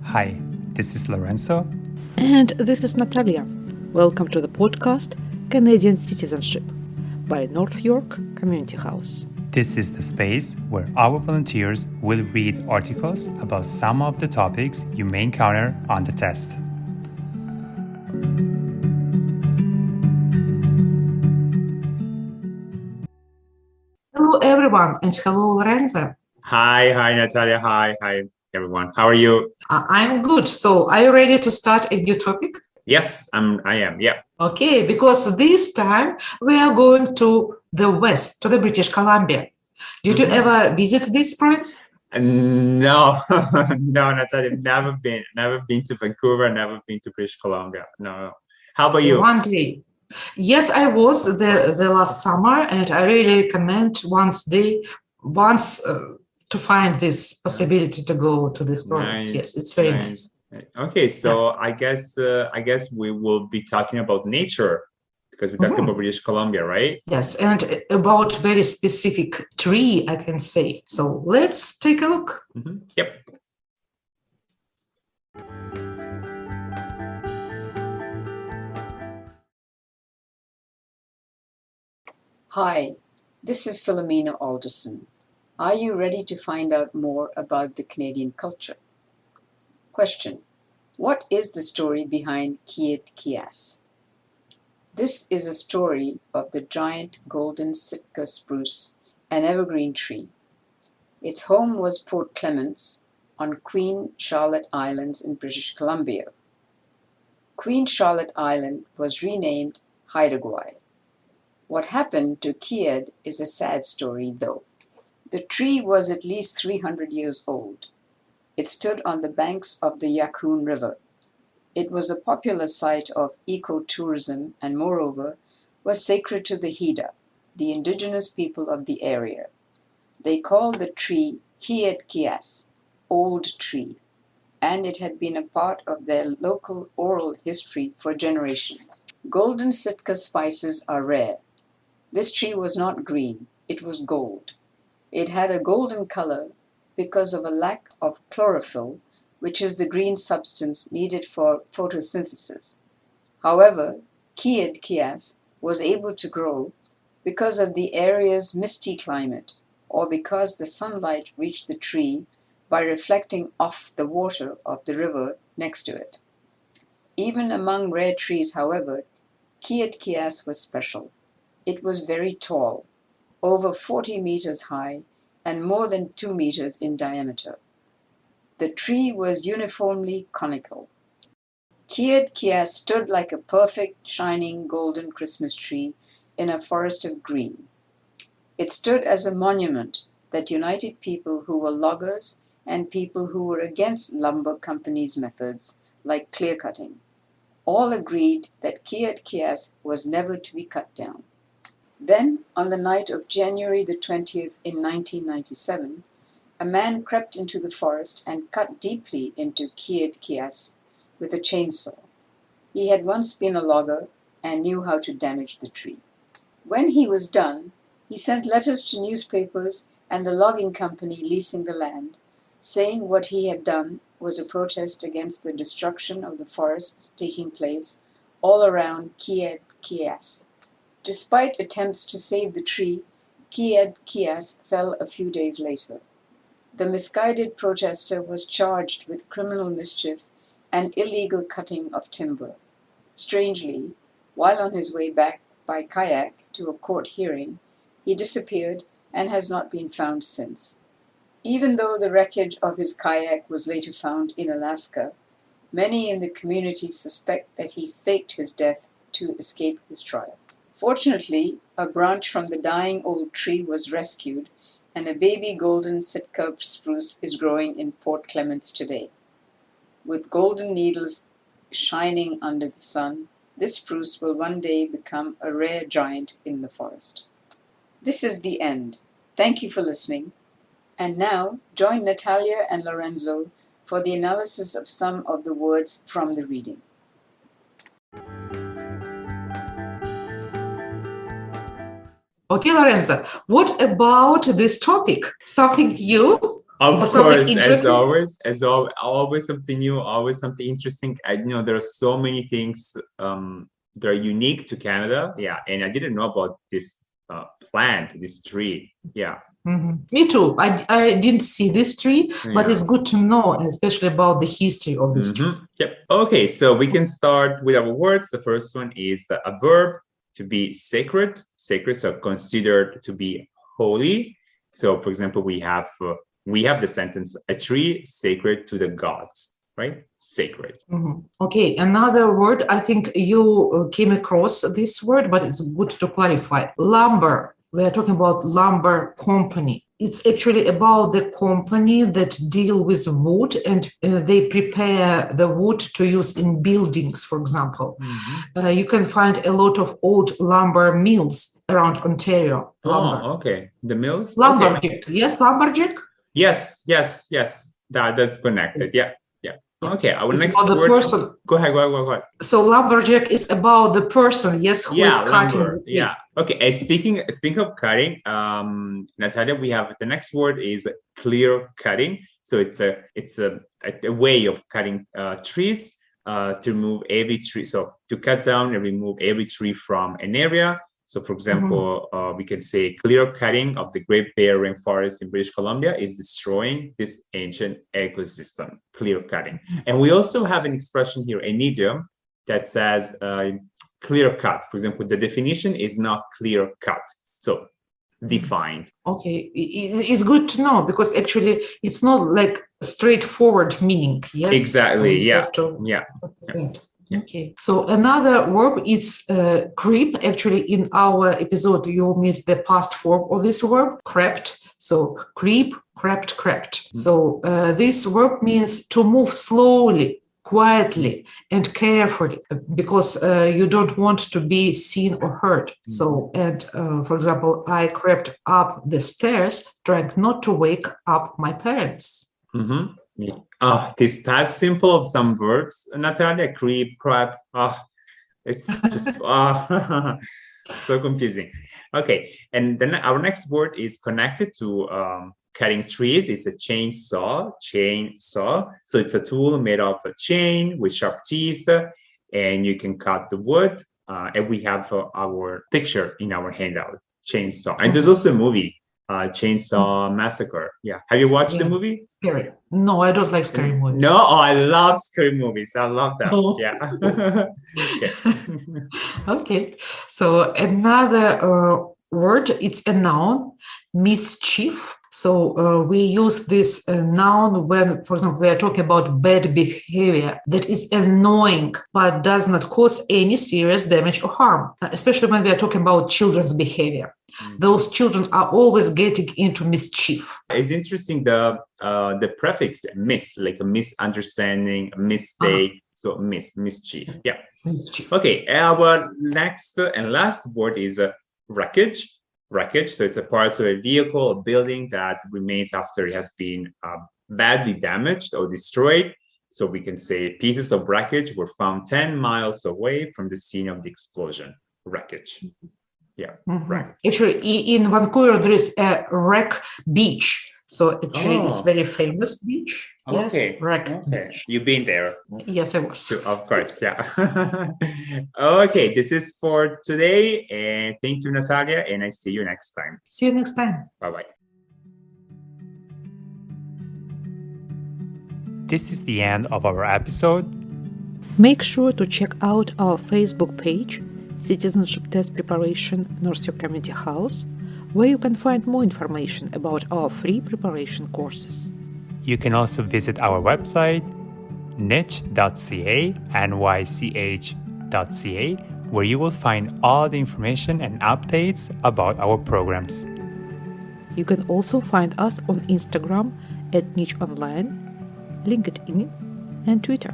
Hi, this is Lorenzo. And this is Natalia. Welcome to the podcast Canadian Citizenship by North York Community House. This is the space where our volunteers will read articles about some of the topics you may encounter on the test. Hello, everyone, and hello, Lorenzo. Hi, Natalia. Hi, everyone. How are you? I'm good. So, are you ready to start a new topic? Yes, I am. Yeah. Okay, because this time we are going to the west, to the British Columbia. Did you ever visit this province? No, no, Natalia. Never been to Vancouver. Never been to British Columbia. No. How about you? One day. Yes, I was the last summer, and I really recommend once to find this possibility to go to this province. Yes, it's very nice. Okay, so I guess we will be talking about nature because we're talking about British Columbia, right? Yes, and about very specific tree, I can say. So let's take a look. Yep. Hi, this is Philomena Alderson. Are you ready to find out more about the Canadian culture? Question: what is the story behind Kiet-Kias? This is a story of the giant golden Sitka spruce, an evergreen tree. Its home was Port Clements on Queen Charlotte Islands in British Columbia. Queen Charlotte Island was renamed Haida Gwaii. What happened to Kied is a sad story, though. The tree was at least 300 years old. It stood on the banks of the Yukon River. It was a popular site of ecotourism and, moreover, was sacred to the Haida, the indigenous people of the area. They called the tree Kiet-Kias, Old Tree, and it had been a part of their local oral history for generations. Golden Sitka spices are rare. This tree was not green, it was gold. It had a golden color because of a lack of chlorophyll, which is the green substance needed for photosynthesis. However, Kiet-Kias was able to grow because of the area's misty climate, or because the sunlight reached the tree by reflecting off the water of the river next to it. Even among rare trees, however, Kiet-Kias was special. It was very tall, over 40 meters high and more than 2 meters in diameter. The tree was uniformly conical. Kiet-Kias stood like a perfect, shining, golden Christmas tree in a forest of green. It stood as a monument that united people who were loggers and people who were against lumber companies' methods, like clear-cutting. All agreed that Kiet-Kias was never to be cut down. Then, on the night of January the 20th in 1997, a man crept into the forest and cut deeply into Kiet-Kias with a chainsaw. He had once been a logger and knew how to damage the tree. When he was done, he sent letters to newspapers and the logging company leasing the land, saying what he had done was a protest against the destruction of the forests taking place all around Kiet-Kias. Despite attempts to save the tree, Kiet-Kias fell a few days later. The misguided protester was charged with criminal mischief and illegal cutting of timber. Strangely, while on his way back by kayak to a court hearing, he disappeared and has not been found since. Even though the wreckage of his kayak was later found in Alaska, many in the community suspect that he faked his death to escape his trial. Fortunately, a branch from the dying old tree was rescued, and a baby golden Sitka spruce is growing in Port Clements today. With golden needles shining under the sun, this spruce will one day become a rare giant in the forest. This is the end. Thank you for listening. And now, join Natalia and Lorenzo for the analysis of some of the words from the reading. Okay, Lorenzo, what about this topic? Something new? Of Or something course, interesting? always something new, always something interesting. There are so many things that are unique to Canada. Yeah, and I didn't know about this plant, this tree. Yeah. Me too. I didn't see this tree, but Yeah. it's good to know, especially about the history of this tree. Yep. Okay, so we can start with our words. The first one is a verb, to be sacred. Sacred, so considered to be holy. So, for example, we have the sentence, a tree sacred to the gods, right? Sacred. Okay, another word, I think you came across this word, but it's good to clarify. Lumber. We are talking about lumber company. It's actually about the company that deal with wood, and they prepare the wood to use in buildings, for example. You can find a lot of old lumber mills around Ontario. Lumber. Oh, okay. The mills? Lumberjack. Okay. Yes, lumberjack? Yes. That's connected. Yeah. Okay, our It's next about the word. person. Go ahead. So lumberjack is about the person, yes, who is cutting. Lumber. Yeah. Okay. And speaking of cutting, Natalia, we have the next word is clear cutting. So it's a way of cutting trees to remove every tree. So to cut down and remove every tree from an area. So, for example, we can say clear cutting of the Great Bear Rainforest in British Columbia is destroying this ancient ecosystem, clear cutting. And we also have an expression here, an idiom, that says clear cut. For example, the definition is not clear cut. So, defined. Okay, it's good to know, because actually it's not like straightforward meaning. Yes, exactly. So Okay, so another verb is creep. Actually, in our episode, you'll meet the past form of this verb, crept. So creep, crept. So this verb means to move slowly, quietly, and carefully, because you don't want to be seen or heard. So, and for example, I crept up the stairs, trying not to wake up my parents. This past simple of some verbs, Natalia, creep, crap. It's just so confusing. Okay, and then our next word is connected to cutting trees. It's a chainsaw. So it's a tool made of a chain with sharp teeth, and you can cut the wood. And we have our picture in our handout, chainsaw. And there's also a movie, Chainsaw Massacre. Yeah, have you watched the movie? Scary. No, I don't like scary movies. No, I love scary movies. I love them. Yeah. Okay. So another word, it's a noun, mischief. So we use this noun when, for example, we are talking about bad behavior that is annoying but does not cause any serious damage or harm, especially when we are talking about children's behavior. Those children are always getting into mischief. It's interesting, the prefix mis, like a misunderstanding, a mistake. So mischief. Yeah. Mischief. Okay. Our next and last word is wreckage. Wreckage. So it's a part of a vehicle, a building that remains after it has been badly damaged or destroyed. So we can say pieces of wreckage were found 10 miles away from the scene of the explosion. Wreckage. Yeah. Right. Actually, in Vancouver, there is a wreck beach. So actually, it's very famous beach. Okay. Yes, wreck. Okay. You've been there? Yes, I was. Of course, yeah. Okay, this is for today. And thank you, Natalia. And I see you next time. See you next time. Bye-bye. This is the end of our episode. Make sure to check out our Facebook page, Citizenship Test Preparation, North York Community House, where you can find more information about our free preparation courses. You can also visit our website, NYCH.ca, NYCH.ca, where you will find all the information and updates about our programs. You can also find us on Instagram at NYCH Online, LinkedIn, and Twitter.